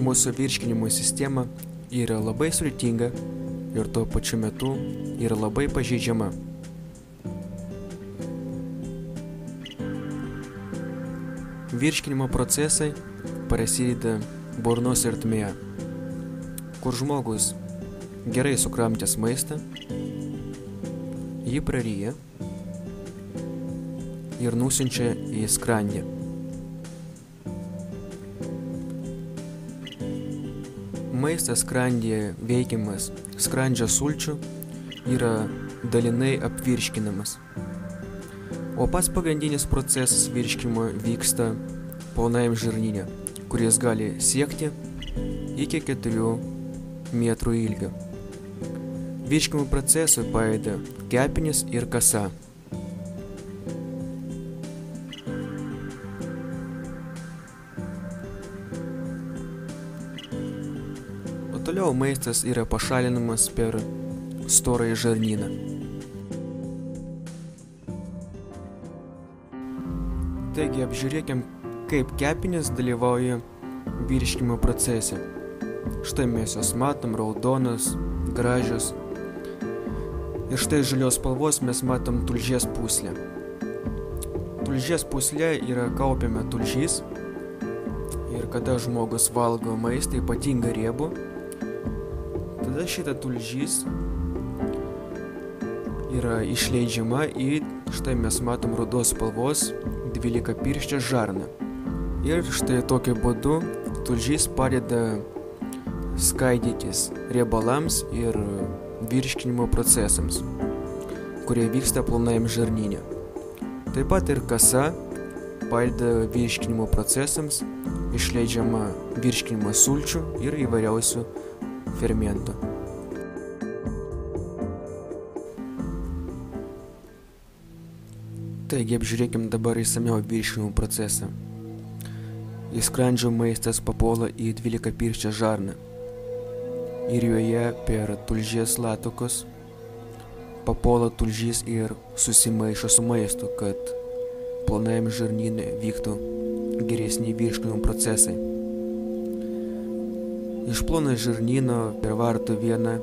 Mūsų virškinimo sistema yra labai sudėtinga ir tuo pačiu metu yra labai pažeidžiama. Virškinimo procesai prasideda burnos ertmėje, kur žmogus gerai sukramtęs maistą, jį praryja ir nusiunčia į skrandį. Maistas skrandyje veikiamas skrandžio sulčių yra dalinai apvirškinamas, o pats pagrindinis procesas virškinimo vyksta plonajam žarnyne, kuris gali siekti iki 4 metrų ilgio. Virškinimo procesui padeda kepenys ir kasa. O toliau maistas yra pašalinamas per storąjį žarnyną. Taigi apžiūrėkim, kaip kepenys dalyvauja virškinimo procese. Štai mes jos matom raudonas, gražios. Ir štai žalios spalvos mes matom tulžies pūslę. Tulžies pūslė yra kaupiama tulžys. Ir kada žmogus valgo maistą, ypatingai riebų, tada šita tulžys yra išleidžiama į, štai mes matom rudos spalvos 12-pirštę žarną. Ir štai tokiu būdu tulžys padeda skaidytis riebalams ir virškinimo procesams, kurie vyksta plonajam žarnyne. Taip pat ir kasa padeda virškinimo procesams, išleidžiama virškinimo sulčių ir įvairiausių fermentų. Taigi apžiūrėkim dabar išsamiau virškinimo procesą. Į skrandžio maistas papuola į 12-pirštę žarną ir joje per tulžies latakus papuola tulžys ir susimaišo su maistu, kad plonajam žarnyne vyktų geresni virškinimo procesai. Iš plono žarnyno per vartų vieną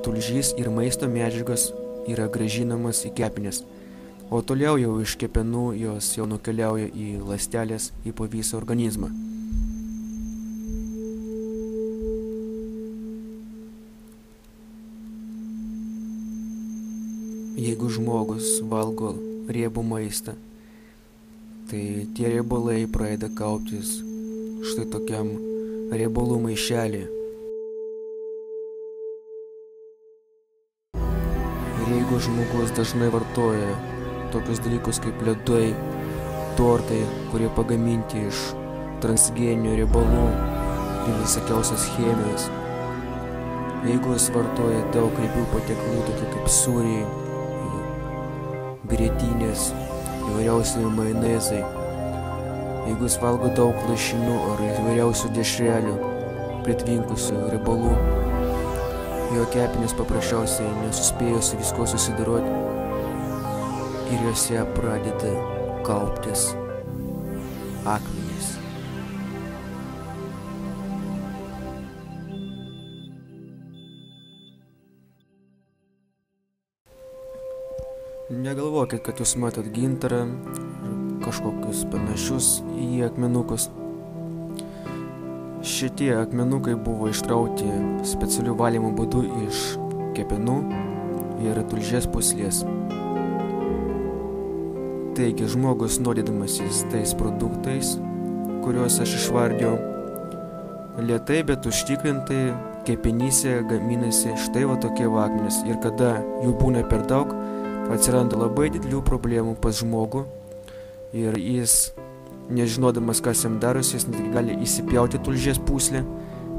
tulžys ir maisto medžiagos yra grąžinamas į kepenis, o toliau jau iš kepenų jos jau nukeliauja į ląstelės, į po visą organizmą. Jeigu žmogus valgo riebų maistą, tai tie riebalai pradeda kauptis štai tokiam riebalų maišelį. Ir jeigu žmogus dažnai vartoja tokius dalykus kaip ledai, tortai, kurie pagaminti iš transgeninių riebalų ir visokiausios chemijos, jeigu jis vartoja daug riebių patiekalų, tokių kaip sūriai, grietinės, įvairiausiai majonezai, jeigu jis valgo daug lašinių ar įvairiausių dešrelių, pritvinkusių riebalų, jo kepenys paprasčiausiai nesuspėjo su viskuo susidoroti ir jose pradeda kauptis akmenys. Negalvokit, kad jūs matot gintarą, kažkokius panašius į akmenukus. Šitie akmenukai buvo ištrauti specialių valymo būdų iš kepenų ir tulžies pūslės. Taigi žmogus nuodydamasis tais produktais, kuriuos aš išvardžiau, lėtai, bet užtikrintai kepenyse gaminasi štai va tokie akmenys. Ir kada jų būna per daug, atsiranda labai didelių problemų pas žmogų ir jis, nežinodamas, kas jam darosi, jis gali įsipjauti tulžies pūslę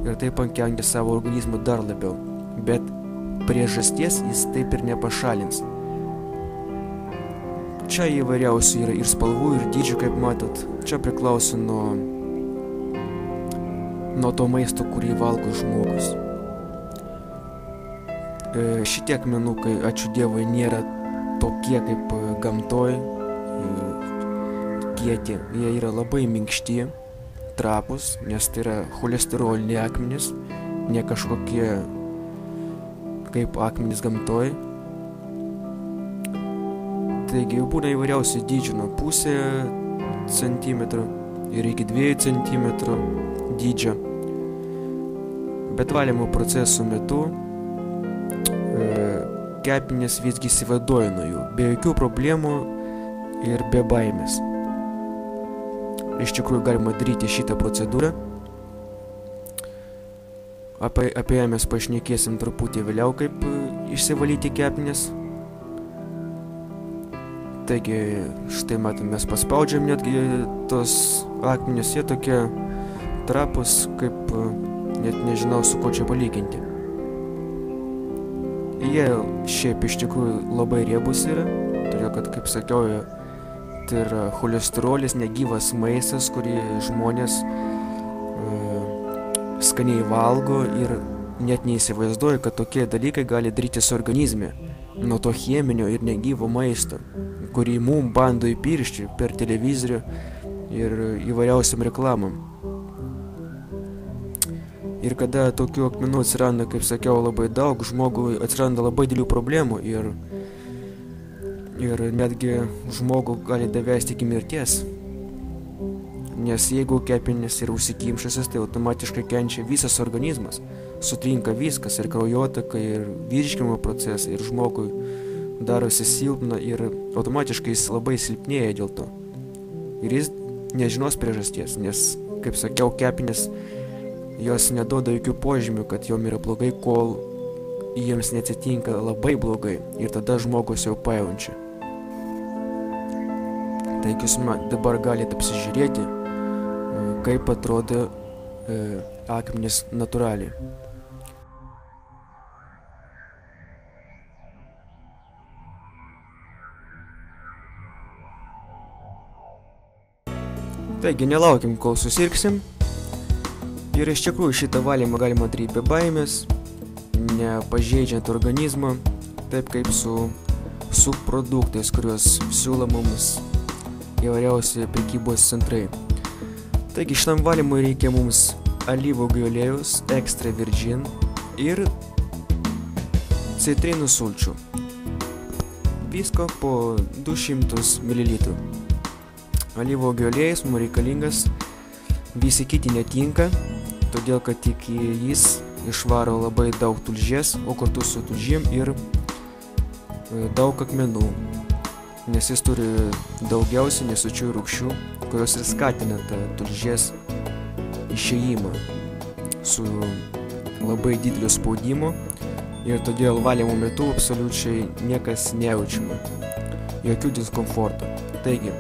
ir taip pakenkti savo organizmą dar labiau. Bet priežasties jis taip ir nepašalins. Čia įvairiausių yra ir spalvų, ir dydžių, kaip matot. Čia priklauso nuo to maisto, kurį valgo žmogus. Šitie akmenukai, ačiū Dievui, nėra tokie kaip gamtoj, kieti. Jie yra labai minkšti, trapus, nes tai yra cholesteroliniai akmenys, ne kažkokie kaip akmenys gamtoj. Taigi būna įvairiausių dydžių nuo 0,5 centimetrų ir iki 2 centimetrų dydžio. Bet valymo procesų metu kepenys visgi išsivaduoja nuo jų, be jokių problemų ir be baimės. Iš tikrųjų galima daryti šitą procedūrą. Apie ją mes pašnekėsim truputį vėliau, kaip išsivalyti kepenis. Taigi, štai matom, mes paspaudžiam netgi tos akmenis, jie tokie trapus, kaip net nežinau su ko čia palyginti. Jie šiaip iš tikrųjų labai riebus yra, todėl kad, kaip sakiau, tai yra cholesterolis, negyvas maistas, kurį žmonės skaniai valgo ir net neįsivaizduoja, kad tokie dalykai gali darytis organizme nuo to cheminio ir negyvo maisto, kurį mum bando įpiršti per televizorių ir įvairiausiam reklamam. Ir kada tokių akmenų atsiranda, kaip sakiau, labai daug, žmogui atsiranda labai didelių problemų ir netgi žmogų gali davesti iki mirties. Nes jeigu kepenys yra užsikimšusios, tai automatiškai kenčia visas organizmas. Sutrinka viskas, ir kraujotaka, ir virškinimo procesai, ir žmogui darosi silpna ir automatiškai jis labai silpnėja dėl to. Ir jis nežinos priežasties, nes, kaip sakiau, kepenys jos neduoda jokių požymių, kad jom yra blogai, kol jiems neatsitinka labai blogai ir tada žmogus jau pajaučia. Taigi jūs dabar galite apsižiūrėti, kaip atrodo akmenys natūraliai. Taigi nelaukim, kol susirgsim. Ir iš tikrųjų šitą valymą galima daryti be baimės, nepažeidžiant organizmą, taip kaip su produktais, kuriuos siūlo mums įvairiausi prekybos centrai. Taigi šitam valymui reikia mums alyvuogių aliejaus, extra virgin ir citrinų sulčių. Visko po 200 ml. Alyvuogių aliejus mums reikalingas, visi kiti netinka, todėl kad tik jis išvaro labai daug tulžies, o kartu su tulžim ir daug akmenų, nes jis turi daugiausiai nesočiųjų rūgščių, kurios ir skatina tą tulžies išėjimą su labai dideliu spaudimu ir todėl valymo metu absoliučiai niekas nejaučiama, jokių diskomforto. Taigi,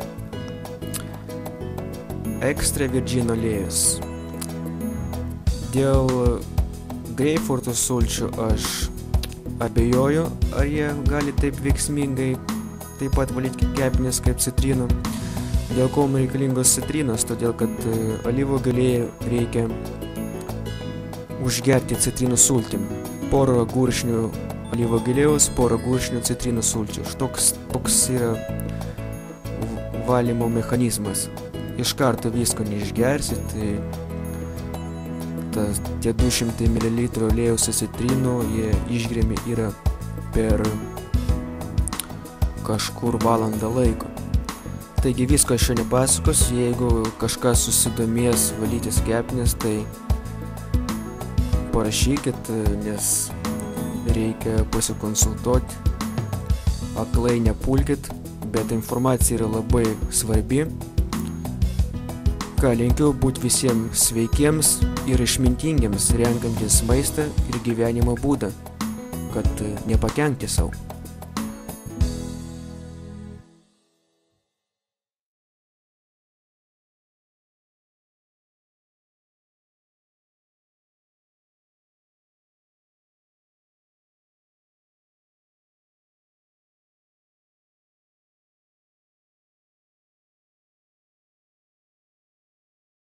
extra virgin aliejus. Dėl greipfruto sulčių aš abejoju, ar jie gali taip veiksmingai taip pat valyti kepenis kaip citrinų. Dėl ko mums reikalingos citrinos, todėl kad alyvuogių aliejų reikia užgerti citrinų sultim. Porą gurkšnių alyvuogių aliejaus, porą gurkšnių citrinų sulčių. Toks yra valymo mechanizmas. Iš karto visko neišgersi, tai tie 200 ml aliejaus citrinų jie išgeriami yra per kažkur valandą laiko. Taigi visko aš čia nepasakosiu, jeigu kažkas susidomės valytis kepenis, tai parašykit, nes reikia pasikonsultuoti, aklai nepulkit, bet informacija yra labai svarbi. Ką linkiu būti visiems sveikiems ir išmintingiems, renkantis maistą ir gyvenimo būdą, kad nepakenkti sau.